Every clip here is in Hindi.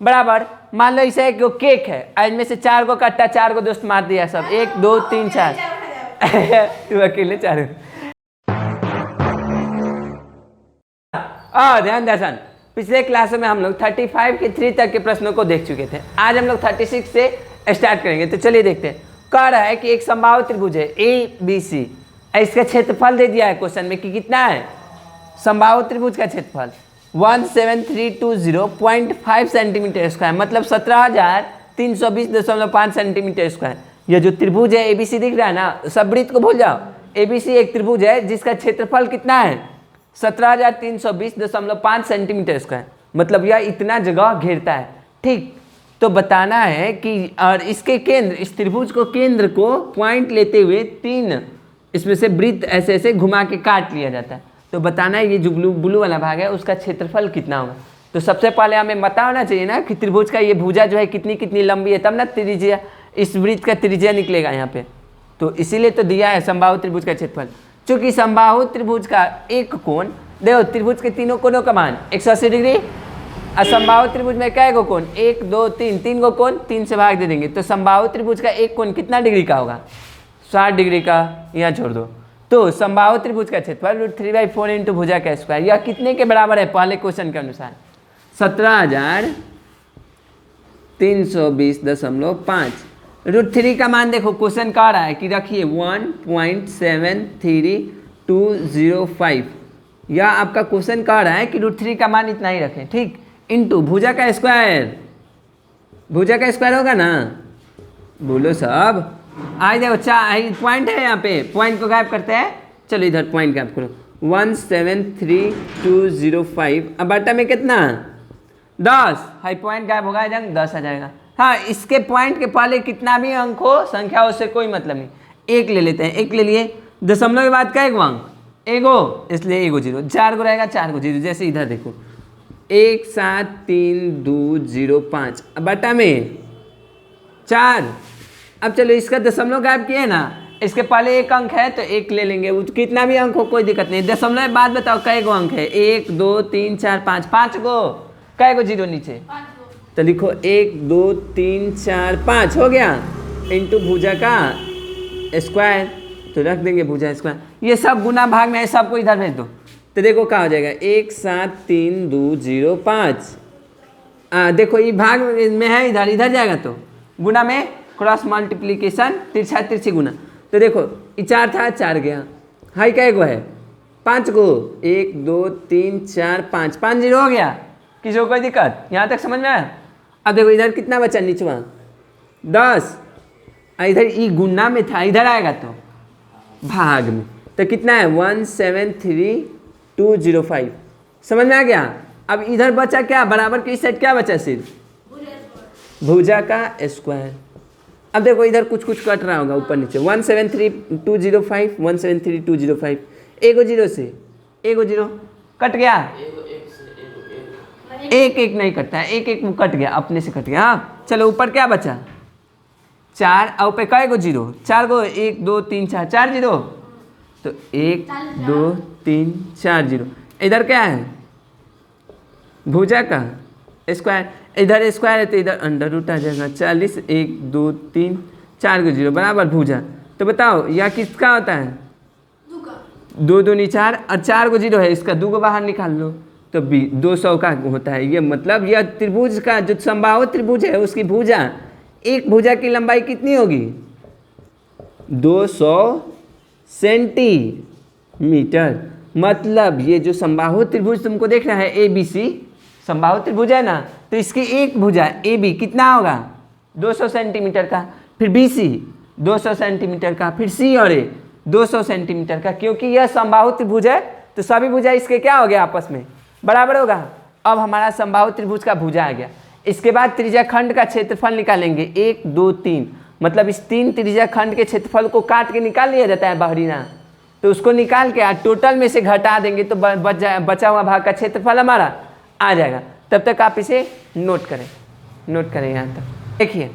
बराबर मान लो इसे एक केक है, इनमें से 4 को कट्टा, 4 को दोस्त मार दिया सब, 1 2 3 4 तू अकेले 4। ध्यान दर्शन, पिछले क्लासों में हम लोग 35 के 3 तक के प्रश्नों को देख चुके थे। आज हम लोग 36 से स्टार्ट करेंगे। तो चलिए देखते हैं। कह रहा है कि एक समबाहु त्रिभुज है ABC, इसका क्षेत्रफल दे दिया है क्वेश्चन में कि कितना है। समबाहु त्रिभुज का क्षेत्रफल 17320.5 सेंटीमीटर स्क्वायर, मतलब 17,320.5 सेंटीमीटर स्क्वायर। यह जो त्रिभुज है ABC दिख रहा है ना, सब वृत्त को भूल जाओ। ABC एक त्रिभुज है जिसका क्षेत्रफल कितना है 17,320.5 सेंटीमीटर स्क्वायर, मतलब यह इतना जगह घेरता है। ठीक, तो बताना है कि और इसके केंद्र, इस त्रिभुज को केंद्र को पॉइंट लेते हुए 3 इसमें से वृत्त ऐसे ऐसे घुमा के काट लिया जाता है। तो बताना है ये जो ब्लू वाला भाग है उसका क्षेत्रफल कितना होगा। तो सबसे पहले हमें पता होना चाहिए ना कि त्रिभुज का ये भुजा जो है कितनी लंबी है, तब ना त्रिज्या, इस वृत्त का त्रिज्या निकलेगा यहाँ पे। तो इसीलिए तो दिया है समबाहु त्रिभुज का क्षेत्रफल। चूंकि समबाहु त्रिभुज का एक कोण, देखो त्रिभुज के तीनों कोणों का मान 180 डिग्री। असमबाहु त्रिभुज में क्या कोण 1 2 3, 3 को कोण 3 से भाग दे देंगे। तो समबाहु त्रिभुज का एक कोण कितना डिग्री का होगा 60 डिग्री का, यहाँ छोड़ दो। तो समबाहु त्रिभुज का क्षेत्रफल √3/4 इंटू भुजा का स्क्वायर, यह कितने के बराबर है पहले क्वेश्चन के अनुसार 17,320.5। √3 का मान देखो क्वेश्चन कह रहा है कि रखिए 1.73205, यह आपका क्वेश्चन कह रहा है कि √3 का मान इतना ही रखें। ठीक, इंटू भुजा का स्क्वायर, भुजा का स्क्वायर होगा ना, बोलो सब। आज देखो पॉइंट है यहाँ पे, पॉइंट को गायब करते हैं। चलो इधर पॉइंट गायब करो, 173,205। अब बटा में कितना 10, हाई पॉइंट गायब होगा, इधर 10 आ जाएगा। हाँ, इसके पॉइंट के पहले कितना भी अंक हो संख्या, उससे कोई मतलब नहीं। 1 ले लेते हैं, 1 ले लिए, दशमलव के बाद का एक अंक एगो, इसलिए एगो 0, 4 को रहेगा 4 को 0। जैसे इधर देखो 173,205 बटा में 4। अब चलो इसका दशमलव गायब किए ना, इसके पहले एक अंक है तो 1 ले लेंगे, कितना भी अंक हो कोई दिक्कत नहीं। दशमलव बाद बताओ कै गो अंक है 1 2 3 4 5, 5 गो, कै गो 0 नीचे, तो लिखो 1 2 3 4 5 हो गया, इंटू भुजा का स्क्वायर, तो रख देंगे भुजा स्क्वायर। ये सब गुना भाग में है, सबको इधर भेज दो। तो देखो क्या हो जाएगा 173,205। देखो ये भाग में है, इधर इधर जाएगा तो गुना में क्रॉस मल्टीप्लीकेशन, तिरछा तिरछी गुना। तो देखो ये 4 था, 4 गया, हाई का एक है 5 को, 1 2 3 4 5, 5 0 हो गया। किसी को कोई दिक्कत यहाँ तक समझ में आया। अब देखो इधर कितना बचा नीचवा 10, इधर ये गुना में था, इधर आएगा तो भाग में, तो कितना है 173,205। समझ में आ गया। अब इधर बचा क्या, बराबर की साइड क्या बचा, सिर्फ भुजा का स्क्वायर। अब देखो इधर कुछ कुछ कट रहा होगा ऊपर नीचे, 173,205, 173,205, एगो 0 से एगो 0 कट गया, एक एक नहीं कटता है, एक एक कट गया, अपने से कट गया। हाँ चलो ऊपर क्या बचा 4, और पे कै गो 0, 4 गो, 1 2 3 4, 4 0, तो 1 2 3 4 0। इधर क्या है भुजा का स्क्वायर, इधर स्क्वायर है तो इधर अंडर रूट आ जाएगा 40, 1 2 3 4 को 0 बराबर भुजा। तो बताओ यह किसका होता है 2 2 4, और 4 को 0 है, इसका 2 को बाहर निकाल लो तो 200 का होता है। ये मतलब यह त्रिभुज का जो समबाहु त्रिभुज है उसकी भुजा, एक भुजा की लंबाई कितनी होगी 200 सेंटीमीटर। मतलब ये जो समबाहु त्रिभुज तुमको देख रहा है ABC समबाहु त्रिभुज है ना, तो इसकी एक भुजा AB कितना होगा 200 सेंटीमीटर का, फिर BC 200 सेंटीमीटर का, फिर C और A 200 सेंटीमीटर का। क्योंकि यह समबाहु त्रिभुज है तो सभी भुजा इसके क्या हो गया आपस में बराबर होगा। अब हमारा समबाहु त्रिभुज का भुजा आ गया। इसके बाद त्रिज्या खंड का क्षेत्रफल निकालेंगे 1 2 3, मतलब इस 3 त्रिज्या खंड के क्षेत्रफल को काट के निकाल लिया जाता है बाहरी ना, तो उसको निकाल के टोटल में से घटा देंगे तो बचा हुआ भाग का क्षेत्रफल हमारा आ जाएगा। तब तक आप इसे नोट करें यहाँ तक। देखिए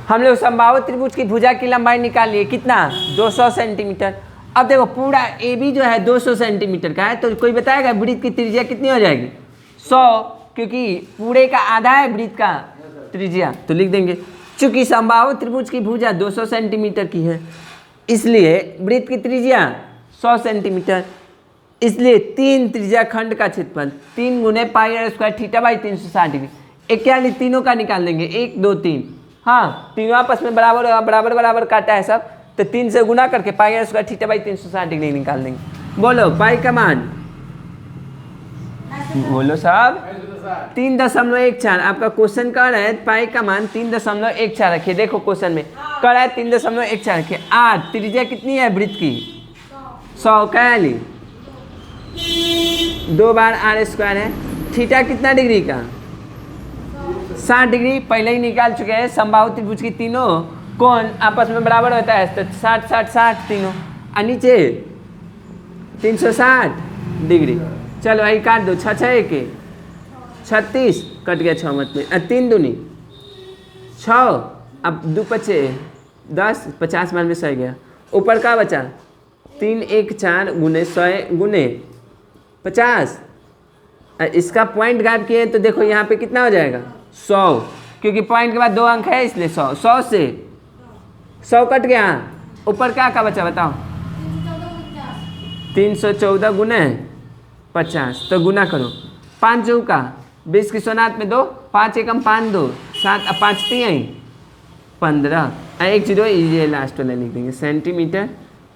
हम लोग समबाहु त्रिभुज की भुजा की लंबाई निकाल लिए कितना 200 सेंटीमीटर। अब देखो पूरा AB जो है 200 सेंटीमीटर का है, तो कोई बताएगा वृत्त की त्रिज्या कितनी हो जाएगी 100, क्योंकि पूरे का आधा है वृत्त का त्रिज्या, तो लिख देंगे। चूंकि समबाहु त्रिभुज की भुजा 200 सेंटीमीटर की है, इसलिए वृत्त की त्रिज्या 100 सेंटीमीटर, इसलिए 3 त्रिज्या खंड का क्षेत्रफल 3 गुने pi r square theta by 360 degree. एक क्या तीनों का निकाल देंगे, 1 2 3, हाँ तीनों आपस में बराबर बराबर बराबर काटा है सब, तो 3 से गुना करके pi r square theta by 360 degree निकाल देंगे। बोलो पाई का मान, बोलो साहब 3.14। आपका क्वेश्चन कह रहा है पाई का मान 3.14 रखिए। देखो क्वेश्चन में कह रहा है 3.14 रखिए। आर त्रिज्या कितनी है वृत्त की, 100 क्या ली 2 बार आर स्क्वायर है। थीटा कितना डिग्री का, 60 डिग्री, पहले ही निकाल चुके हैं। समबाहु त्रिभुज की तीनों कोण आपस में बराबर होता है, तो 60 60 60 तीनों, और नीचे 360 डिग्री। चलो वही काट दो, 6 6 1 36 कट गया 6 मत में, 3 दूनी 6, अब 2 5 10, 50 मान में 100 गया। ऊपर का बचा 3 1 4 गुने 100 गुने 50, इसका पॉइंट गायब किए तो देखो यहाँ पे कितना हो जाएगा 100, क्योंकि पॉइंट के बाद 2 अंक है इसलिए 100। 100 से 100 कट गया, ऊपर क्या का बचा बताओ, 314 गुने 50, तो गुना करो 5 चौका 20 की सोनात में 2, 5 एकम 5 2 7, 5 3 15, 1 0 ये लास्ट वाला लिख देंगे सेंटीमीटर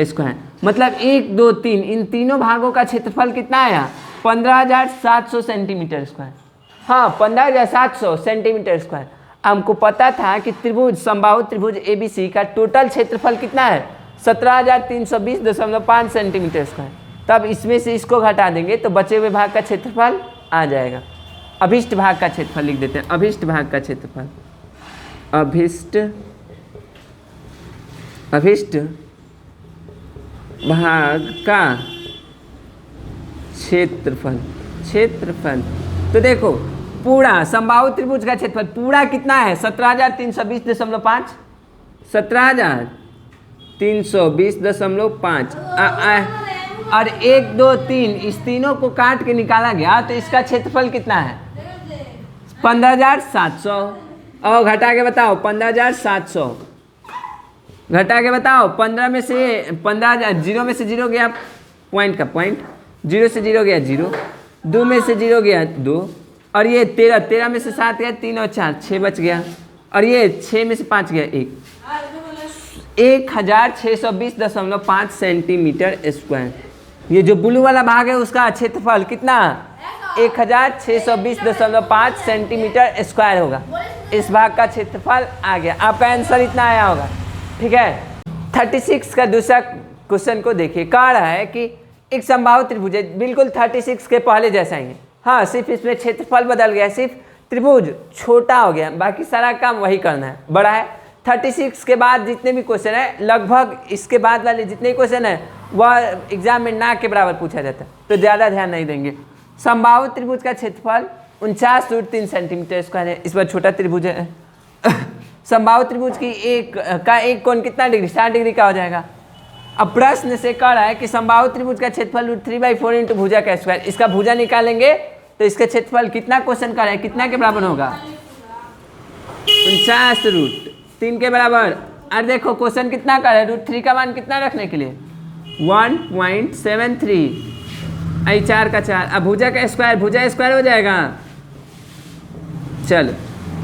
स्क्वायर। मतलब 1 2 3 इन तीनों भागों का क्षेत्रफल कितना आया, 15,700 सेंटीमीटर स्क्वायर। हाँ 15,700 सेंटीमीटर स्क्वायर। हमको पता था कि त्रिभुज समबाहु त्रिभुज ABC का टोटल क्षेत्रफल कितना है, 17,320.5 सेंटीमीटर स्क्वायर। तब इसमें से इसको घटा देंगे तो बचे हुए भाग का क्षेत्रफल आ जाएगा। अभिष्ट भाग का क्षेत्रफल लिख देते हैं, अभिष्ट भाग का क्षेत्रफल, अभिष्ट भाग का क्षेत्रफल। तो देखो पूरा समबाहु त्रिभुज का क्षेत्रफल पूरा कितना है, 17,320.5, 17,320.5, और 1 2 3 इस तीनों को काट के निकाला गया तो इसका क्षेत्रफल कितना है 15,700। और घटा के बताओ 15,700 घटा के बताओ, 15 में से 15,000, 0 में से 0 गया पॉइंट का पॉइंट, 0 से 0 गया 0, 2 में से 0 गया 2, और ये 13 में से 7 गया 3 और 4 6 बच गया, और ये 6 में से 5 गया 1, 1620.5 सेंटीमीटर स्क्वायर। ये जो ब्लू वाला भाग है उसका क्षेत्रफल कितना, 1620.5 सेंटीमीटर स्क्वायर होगा। इस भाग का क्षेत्रफल आ गया, आपका आंसर इतना आया होगा। ठीक है, 36 का दूसरा क्वेश्चन को देखिए। कह रहा है कि एक समबाहु त्रिभुज है, बिल्कुल 36 के पहले जैसा ही है, हाँ सिर्फ इसमें क्षेत्रफल बदल गया, सिर्फ त्रिभुज छोटा हो गया, बाकी सारा काम वही करना है, बड़ा है। 36 के बाद जितने भी क्वेश्चन है, लगभग इसके बाद वाले जितने क्वेश्चन है वह एग्जाम में ना के बराबर पूछा जाता है, तो ज़्यादा ध्यान नहीं देंगे। समबाहु त्रिभुज का क्षेत्रफल 49.3 सेंटीमीटर स्क्वायर है। इस बार छोटा त्रिभुज है। समबाहु त्रिभुज की एक कोण कितना डिग्री, 60 डिग्री का हो जाएगा। अब प्रश्न से कह रहा है कि समबाहु त्रिभुज का क्षेत्रफल √3/4 इंटू भुजा का स्क्वायर। इसका भुजा निकालेंगे तो इसका क्षेत्रफल कितना, क्वेश्चन कर रहा है कितना के बराबर होगा, 49√3 के बराबर। और देखो क्वेश्चन कितना कर रहा है, √3 का मान कितना रखने के लिए 1.73, 4 का 4। अब भुजा का स्क्वायर, भुजा स्क्वायर हो जाएगा। चलो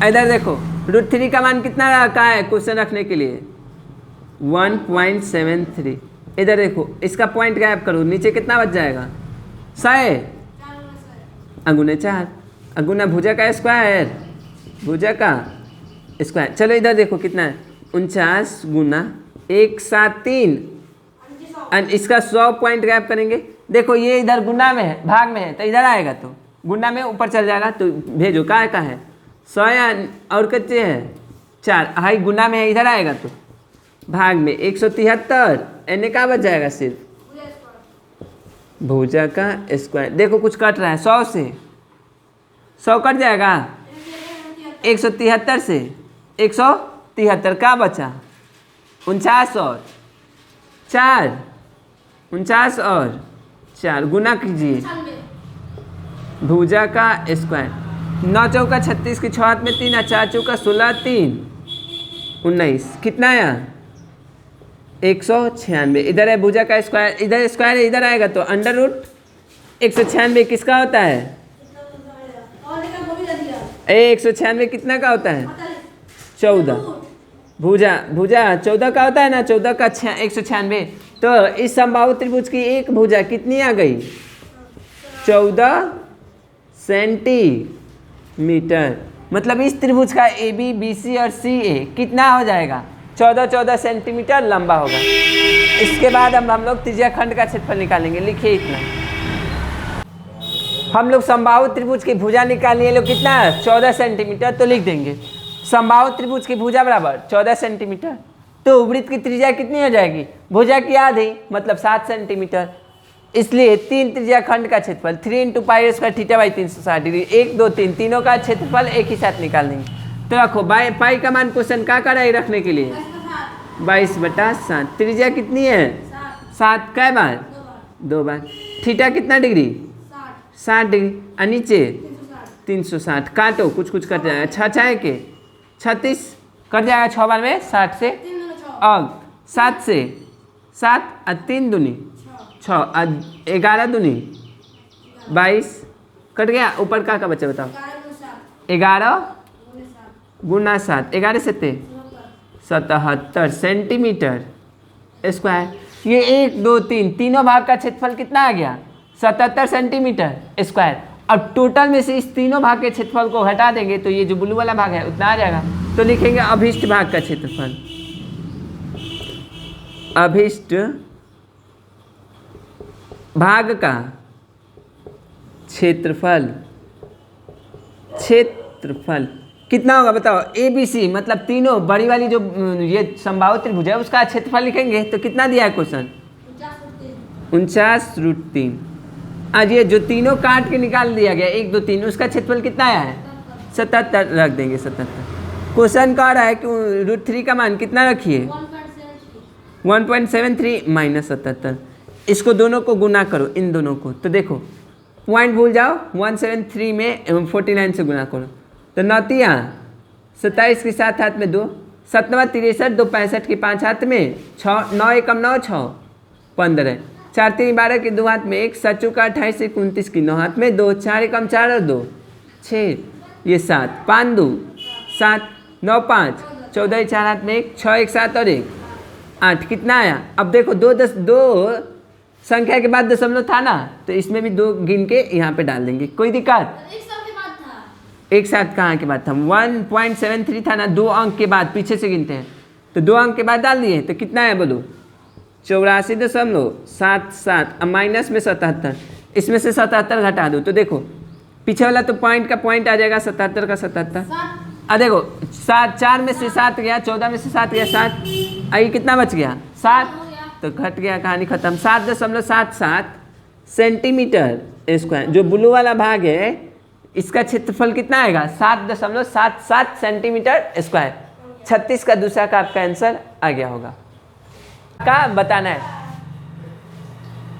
इधर देखो √3 का मान कितना रखा है क्वेश्चन रखने के लिए 1.73। इधर देखो इसका पॉइंट गायब करो, नीचे कितना बच जाएगा 100 अगुने 4 अगुना भुजा का स्क्वायर, भुजा का स्क्वायर। चलो इधर देखो कितना है 49 गुना 173, और इसका 100 पॉइंट गायब करेंगे। देखो ये इधर गुना में है, भाग में है, तो इधर आएगा तो गुना में ऊपर चल जाएगा, तो भेजो का है 100 और कच्चे है 4, हाई गुना में है, इधर आएगा तो भाग में 173, एने का बच जाएगा सिर्फ भुजा का स्क्वायर। देखो कुछ कट रहा है, 100 से 100 कट जाएगा, 173 से 173 का बचा 49 और 4, 49 और 4 गुना कीजिए भुजा का स्क्वायर। 9 चौका 36 की 6 हाथ में 3 4 चौका 16 3 19 कितना आया 196। इधर है भुजा का स्क्वायर, इधर स्क्वायर है, इधर आएगा तो अंडर रूट 196 किसका होता है 196 कितना का होता है 14। भुजा 14 का होता है ना, 14 का 196। तो इस समबाहु त्रिभुज की एक भुजा कितनी आ गई 14 सेंटीमीटर। मतलब इस त्रिभुज का ए बी बी सी और सी ए कितना हो जाएगा 14 सेंटीमीटर लंबा होगा। इसके बाद हम लोग त्रिज्या खंड का क्षेत्रफल निकालेंगे। लिखिए इतना, हम लोग समबाहु त्रिभुज की भुजा निकालिए लोग कितना है 14 सेंटीमीटर। तो लिख देंगे समबाहु त्रिभुज की भुजा बराबर 14 सेंटीमीटर। तो वृत्त की त्रिज्या कितनी हो जाएगी भुजा की आधी मतलब 7 सेंटीमीटर। इसलिए 3 त्रिज्या खंड का क्षेत्रफल 3 × pi square theta by 360 degree 1 2 3 तीनों का क्षेत्रफल एक ही साथ निकाल देंगे। तो रखो पाई का मान क्वेश्चन का कराई रखने के लिए 22/7। त्रिज्या कितनी है 7 कै बार 2 बार। थीटा कितना डिग्री 60 डिग्री और नीचे 360। काटो कुछ कट जाएगा 6 है के 36 कट जाएगा 6 बार में 60 से अब 7 से 7 और 3 दूनी 6 और 11 दूनी 22 कट गया। ऊपर का बच्चा बताओ 11 गुना 7 11 से 77 सेंटीमीटर स्क्वायर। ये 1 2 3 तीनों भाग का क्षेत्रफल कितना आ गया 77 सेंटीमीटर स्क्वायर। अब टोटल में से इस तीनों भाग के क्षेत्रफल को हटा देंगे तो ये जो ब्लू वाला भाग है उतना आ जाएगा। तो लिखेंगे अभिष्ट भाग का क्षेत्रफल, अभिष्ट भाग का क्षेत्रफल कितना होगा बताओ। ए बी सी मतलब तीनों बड़ी वाली जो ये समबाहु त्रिभुज है उसका क्षेत्रफल लिखेंगे तो कितना दिया है क्वेश्चन 49√3। आज ये जो तीनों काट के निकाल दिया गया 1 2 3 उसका क्षेत्रफल कितना आया है 77 रख देंगे 77। क्वेश्चन कह रहा है कि √3 का मान कितना रखिए 1.73 माइनस 77। इसको दोनों को गुना करो इन दोनों को। तो देखो पॉइंट भूल जाओ 173 में 49 से गुना करो तो 9 27 के 7 हाथ में 2 7 63 2 65 के 5 हाथ में 6 9 एकम 9 6 15 4 3 12 के 2 हाथ में 1 7 चौका 28 1 29 की 9 हाथ में 2 4 एकम 4 और 2 6 ये 7 5 2 7 9 5 14 4 हाथ में 1 6 1 7 और 1 8 कितना आया। अब देखो 2 संख्या के बाद दशमलव था ना तो इसमें भी 2 गिन के यहाँ पे डाल देंगे। कोई दिक्कत एक साथ कहाँ के बाद था 1.73 था ना 2 अंक के बाद पीछे से गिनते हैं तो 2 अंक के बाद डाल दिए तो कितना है बोलो 84.77 अब माइनस में 77 इसमें से 77 घटा दो तो देखो पीछे वाला तो पॉइंट का पॉइंट आ जाएगा 77 का 77। अब देखो 7 4 में से 7 गया 14 में से 7 गया 7 आई कितना बच गया 7 तो घट गया कहानी खत्म। 7.77 सेंटीमीटर स्क्वायर जो ब्लू वाला भाग है इसका क्षेत्रफल कितना आएगा 7.77 सेंटीमीटर स्क्वायर। 36 का दूसरा का आपका आंसर आ गया होगा। का बताना है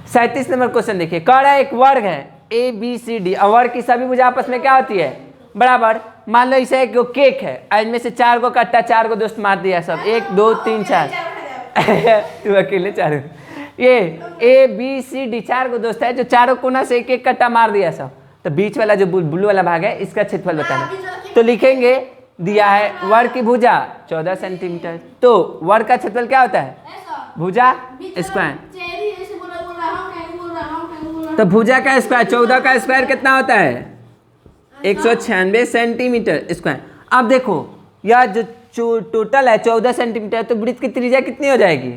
37 नंबर क्वेश्चन देखिए कह रहा है एक वर्ग है ए बी सी डी और वर्ग की सभी भुजा आपस में क्या होती है बराबर। मान लो इसे एक केक है इनमें से 4 को कट्टा 4 को दोस्त मार दिया सब 1 2 3 4 तू अकेले 4 ये ए बी सी डी 4 को दोस्त है जो चारों कोना से एक एक कट्टा मार दिया सब। तो बीच वाला जो ब्लू वाला भाग है इसका क्षेत्रफल बताना तो लिखेंगे दिया है वर्ग की भुजा 14 सेंटीमीटर तो वर्ग का क्षेत्रफल क्या होता है भुजा स्क्वायर। तो भुजा का स्क्वायर 14 का स्क्वायर कितना होता है 196 सेंटीमीटर स्क्वायर। अब देखो यह जो टोटल है 14 सेंटीमीटर तो वृत्त की त्रिज्या कितनी हो जाएगी।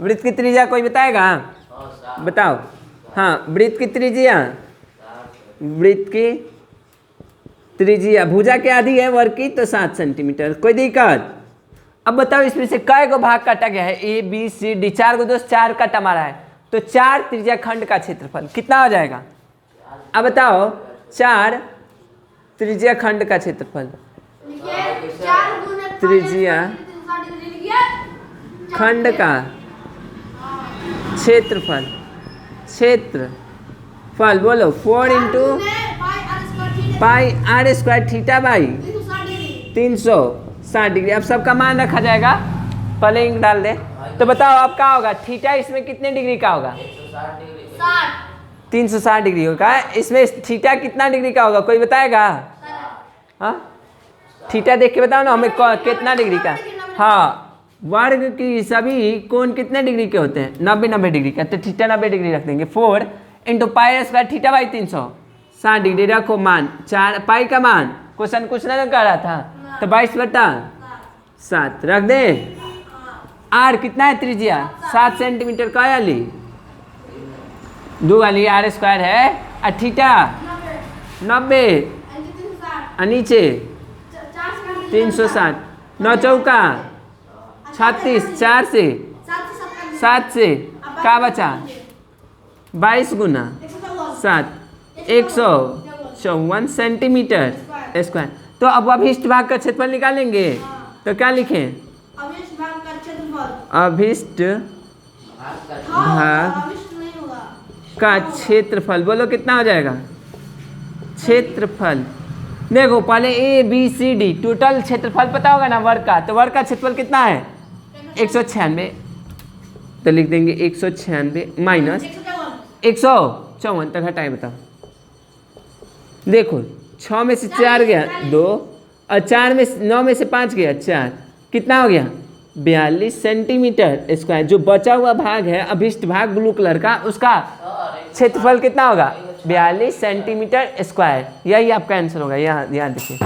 वृत्त की त्रिज्या कोई बताएगा बताओ। हाँ वृत्त की त्रिज्या भुजा के आधी है वर्ग की तो 7 सेंटीमीटर। कोई दिक्कत। अब बताओ इसमें से कै गो भाग काटा गया है ए बी सी डी 4 को दोस्त 4 काटा मारा है तो 4 त्रिज्या खंड का क्षेत्रफल कितना हो जाएगा। अब बताओ 4 त्रिज्या खंड का क्षेत्रफल त्रिज्या खंड का क्षेत्रफल बोलो 4 × pi r square theta by 360 degree. अब सबका मान रखा जाएगा, पहले इंक डाल दे। तो बताओ अब क्या होगा, थीटा इसमें कितने डिग्री का होगा? 360 डिग्री होगा। इसमें थीटा कितना डिग्री का होगा, कोई बताएगा? हाँ, थीटा देख के बताओ ना हमें कितना डिग्री का। हाँ, वर्ग की सभी कोण कितने डिग्री के होते हैं? 90 डिग्री का। तो थीटा 90 डिग्री रख देंगे। 4 into pi square theta by 360 degree रखो मान। 4 पाई का मान क्वेश्चन कुछ ना कर रहा था, तो 22/7 रख दे। आर कितना है त्रिज्या? 7 सेंटीमीटर का आया ली 2 वाली आर स्क्वायर है। और थीटा 90 और नीचे 360। 9 चौका 36, 4 से 7 से क्या बचा? 22 गुना 7 154 सेंटीमीटर स्क्वायर। तो अब अभिष्ट भाग का क्षेत्रफल निकालेंगे, तो क्या लिखें? अभिष्ट भाग का क्षेत्रफल बोलो कितना हो जाएगा? क्षेत्रफल देखो पहले A B C D total क्षेत्रफल पता होगा ना वर्ग का। तो वर्ग का क्षेत्रफल कितना है? 196। तो लिख देंगे 196 माइनस 154 तक हटाए। बताओ देखो 6 में से 4 गया 2 और 4 में 9 में से 5 गया 4, कितना हो गया? 42 सेंटीमीटर स्क्वायर। जो बचा हुआ भाग है अभिष्ट भाग ब्लू कलर का, उसका क्षेत्रफल कितना होगा? 42 सेंटीमीटर स्क्वायर। यही आपका आंसर होगा। यहाँ देखिए।